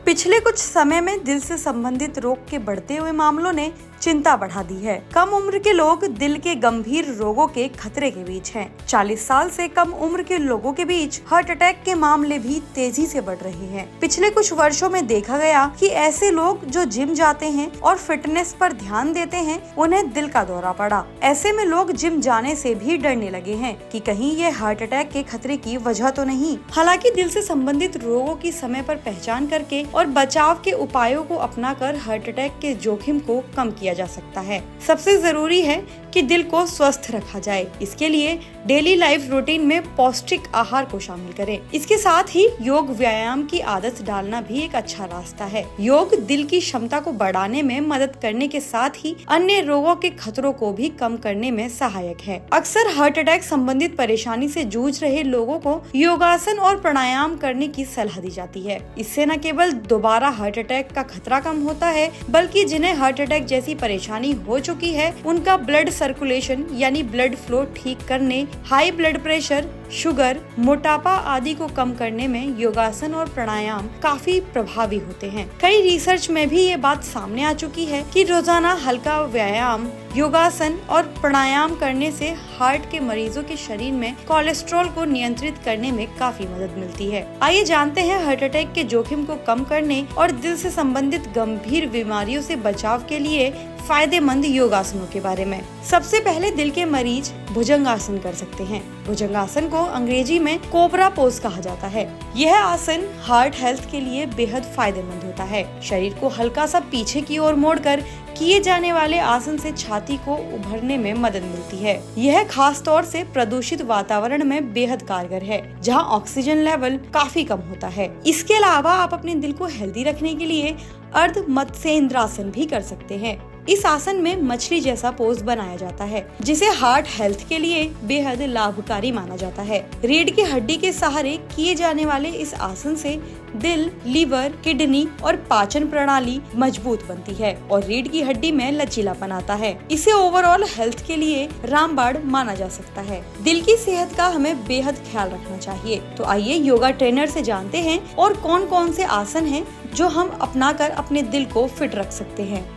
पिछले कुछ समय में दिल से संबंधित रोग के बढ़ते हुए मामलों ने चिंता बढ़ा दी है। कम उम्र के लोग दिल के गंभीर रोगों के खतरे के बीच हैं। 40 साल से कम उम्र के लोगों के बीच हार्ट अटैक के मामले भी तेजी से बढ़ रहे हैं। पिछले कुछ वर्षों में देखा गया कि ऐसे लोग जो जिम जाते हैं और फिटनेस पर ध्यान देते हैं, उन्हें दिल का दौरा पड़ा। ऐसे में लोग जिम जाने से भी डरने लगे हैं कि कहीं ये हार्ट अटैक के खतरे की वजह तो नहीं। हालांकि दिल से संबंधित रोगों की समय पर पहचान करके और बचाव के उपायों को अपनाकर हार्ट अटैक के जोखिम को कम किया जा सकता है। सबसे जरूरी है कि दिल को स्वस्थ रखा जाए। इसके लिए डेली लाइफ रूटीन में पौष्टिक आहार को शामिल करें। इसके साथ ही योग व्यायाम की आदत डालना भी एक अच्छा रास्ता है। योग दिल की क्षमता को बढ़ाने में मदद करने के साथ ही अन्य रोगों के खतरों को भी कम करने में सहायक है। अक्सर हार्ट अटैक संबंधित परेशानी से जूझ रहे लोगों को योगासन और प्राणायाम करने की सलाह दी जाती है। इससे न केवल दोबारा हार्ट अटैक का खतरा कम होता है, बल्कि जिन्हें हार्ट अटैक जैसी परेशानी हो चुकी है, उनका ब्लड सर्कुलेशन यानी ब्लड फ्लो ठीक करने, हाई ब्लड प्रेशर, शुगर, मोटापा आदि को कम करने में योगासन और प्राणायाम काफी प्रभावी होते हैं। कई रिसर्च में भी ये बात सामने आ चुकी है कि रोजाना हल्का व्यायाम, योगासन और प्राणायाम करने से हार्ट के मरीजों के शरीर में कोलेस्ट्रॉल को नियंत्रित करने में काफी मदद मिलती है। आइए जानते हैं हार्ट अटैक के जोखिम को कम करने और दिल से संबंधित गंभीर बीमारियों से बचाव के लिए फायदेमंद योगासनों के बारे में। सबसे पहले दिल के मरीज भुजंगासन कर सकते हैं। भुजंगासन को अंग्रेजी में कोबरा पोज कहा जाता है। यह आसन हार्ट हेल्थ के लिए बेहद फायदेमंद होता है। शरीर को हल्का सा पीछे की ओर मोड़कर किए जाने वाले आसन से छाती को उभरने में मदद मिलती है। यह खास तौर से प्रदूषित वातावरण में बेहद कारगर है, जहां ऑक्सीजन लेवल काफी कम होता है। इसके अलावा आप अपने दिल को हेल्दी रखने के लिए अर्ध मत्स्येंद्रासन भी कर सकते हैं। इस आसन में मछली जैसा पोज बनाया जाता है, जिसे हार्ट हेल्थ के लिए बेहद लाभकारी माना जाता है। रीढ़ की हड्डी के सहारे किए जाने वाले इस आसन से दिल, लीवर, किडनी और पाचन प्रणाली मजबूत बनती है और रीढ़ की हड्डी में लचीलापन आता है। इसे ओवरऑल हेल्थ के लिए रामबाण माना जा सकता है। दिल की सेहत का हमें बेहद ख्याल रखना चाहिए। तो आइए योगा ट्रेनर से जानते हैं और कौन कौन से आसन हैं जो हम अपनाकर अपने दिल को फिट रख सकते हैं।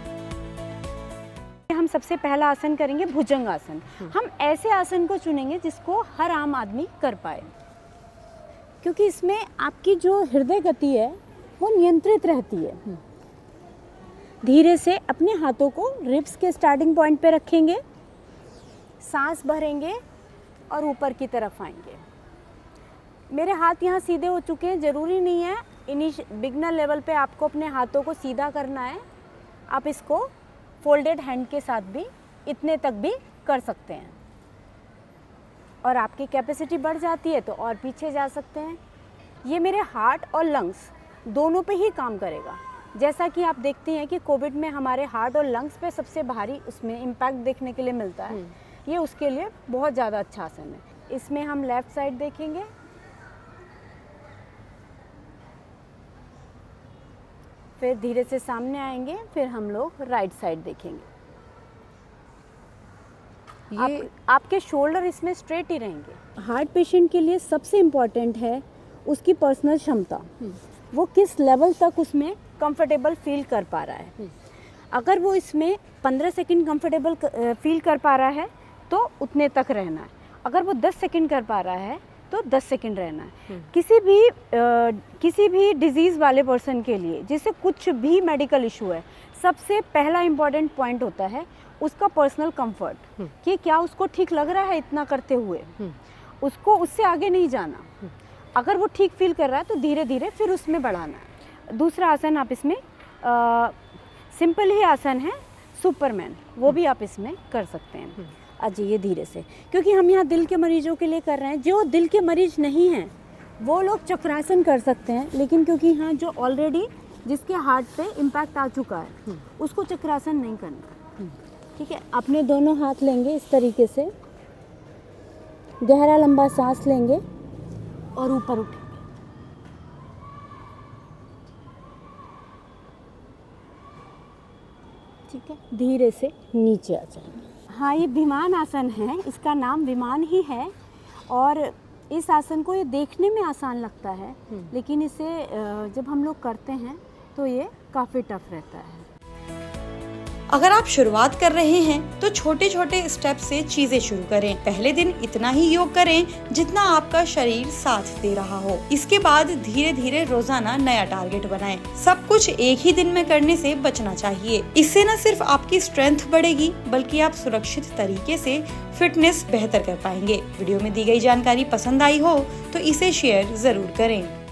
हम सबसे पहला आसन करेंगे भुजंगासन। हम ऐसे आसन को चुनेंगे जिसको हर आम आदमी कर पाए, क्योंकि इसमें आपकी जो हृदय गति है वो नियंत्रित रहती है। धीरे से अपने हाथों को रिब्स के स्टार्टिंग पॉइंट पे रखेंगे, सांस भरेंगे और ऊपर की तरफ आएंगे। मेरे हाथ यहाँ सीधे हो चुके हैं। ज़रूरी नहीं है बिगनर लेवल पे आपको अपने हाथों को सीधा करना है। आप इसको फोल्डेड हैंड के साथ भी इतने तक भी कर सकते हैं, और आपकी कैपेसिटी बढ़ जाती है तो और पीछे जा सकते हैं। ये मेरे हार्ट और लंग्स दोनों पे ही काम करेगा। जैसा कि आप देखते हैं कि कोविड में हमारे हार्ट और लंग्स पे सबसे भारी उसमें इम्पैक्ट देखने के लिए मिलता है। ये उसके लिए बहुत ज़्यादा अच्छा आसन है। इसमें हम लेफ़्ट साइड देखेंगे, फिर धीरे से सामने आएंगे, फिर हम लोग राइट साइड देखेंगे। आपके शोल्डर इसमें स्ट्रेट ही रहेंगे। हार्ट पेशेंट के लिए सबसे इम्पॉर्टेंट है उसकी पर्सनल क्षमता, वो किस लेवल तक उसमें कंफर्टेबल फील कर पा रहा है। अगर वो इसमें 15 सेकंड कंफर्टेबल फील कर पा रहा है तो उतने तक रहना है। अगर वो 10 सेकंड कर पा रहा है तो 10 सेकंड रहना है। किसी भी डिजीज़ वाले पर्सन के लिए, जिसे कुछ भी मेडिकल इशू है, सबसे पहला इम्पॉर्टेंट पॉइंट होता है उसका पर्सनल कंफर्ट, कि क्या उसको ठीक लग रहा है इतना करते हुए। उसको उससे आगे नहीं जाना। अगर वो ठीक फील कर रहा है तो धीरे धीरे फिर उसमें बढ़ाना है। दूसरा आसन आप इसमें सिंपल ही आसन है, सुपरमैन, वो भी आप इसमें कर सकते हैं। अजय धीरे से, क्योंकि हम यहाँ दिल के मरीजों के लिए कर रहे हैं। जो दिल के मरीज नहीं हैं वो लोग चक्रासन कर सकते हैं, लेकिन क्योंकि यहाँ जो ऑलरेडी जिसके हार्ट पे इम्पैक्ट आ चुका है उसको चक्रासन नहीं करना। ठीक है, अपने दोनों हाथ लेंगे इस तरीके से, गहरा लंबा सांस लेंगे और ऊपर उठेंगे। ठीक है, धीरे से नीचे आ जाएंगे। हाँ, ये विमान आसन है, इसका नाम विमान ही है। और इस आसन को ये देखने में आसान लगता है, लेकिन इसे जब हम लोग करते हैं तो ये काफ़ी टफ रहता है। अगर आप शुरुआत कर रहे हैं तो छोटे छोटे स्टेप से चीजें शुरू करें। पहले दिन इतना ही योग करें जितना आपका शरीर साथ दे रहा हो। इसके बाद धीरे धीरे रोजाना नया टारगेट बनाएं। सब कुछ एक ही दिन में करने से बचना चाहिए। इससे न सिर्फ आपकी स्ट्रेंथ बढ़ेगी बल्कि आप सुरक्षित तरीके से फिटनेस बेहतर कर पाएंगे। वीडियो में दी गई जानकारी पसंद आई हो तो इसे शेयर जरूर करें।